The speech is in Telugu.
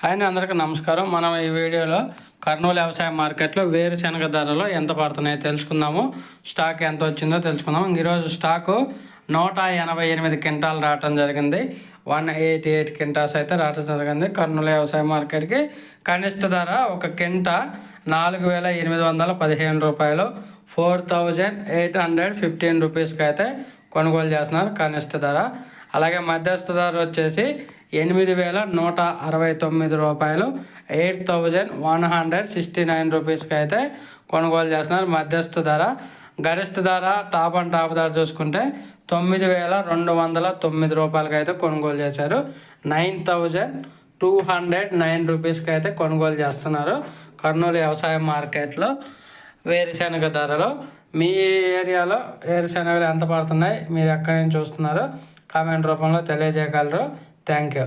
హాయ్ అందరికీ నమస్కారం. మనం ఈ వీడియోలో కర్నూలు వ్యవసాయ మార్కెట్లో వేరుశెనగ ధరలు ఎంత పడుతున్నాయో తెలుసుకుందాము. స్టాక్ ఎంత వచ్చిందో తెలుసుకుందాము. ఈరోజు స్టాకు 188 క్వింటాలు రావటం జరిగింది. 188 క్వింటాల్స్ అయితే రావటం జరిగింది. కర్నూలు వ్యవసాయ మార్కెట్కి కనిష్ట ధర ఒక క్వింట 4,815 రూపాయలు, 4,815 రూపీస్కి అయితే కొనుగోలు చేస్తున్నారు కనిష్ట ధర. అలాగే మధ్యస్థ ధర వచ్చేసి 8,169 రూపాయలు, 8,169 రూపీస్కి అయితే కొనుగోలు చేస్తున్నారు మధ్యస్థ ధర. గరిష్ట ధర టాప్ అండ్ టాప్ ధర చూసుకుంటే 9,209 రూపాయలకి అయితే కొనుగోలు చేశారు. 9,209 రూపీస్కి అయితే కొనుగోలు చేస్తున్నారు కర్నూలు వ్యవసాయ మార్కెట్లో వేరుశెనగ ధరలు. మీ ఏరియాలో వేరుశెనగలు ఎంత పడుతున్నాయి, మీరు ఎక్కడి నుంచి చూస్తున్నారో కామెంట్ రూపంలో తెలియజేయగలరు. Thank you.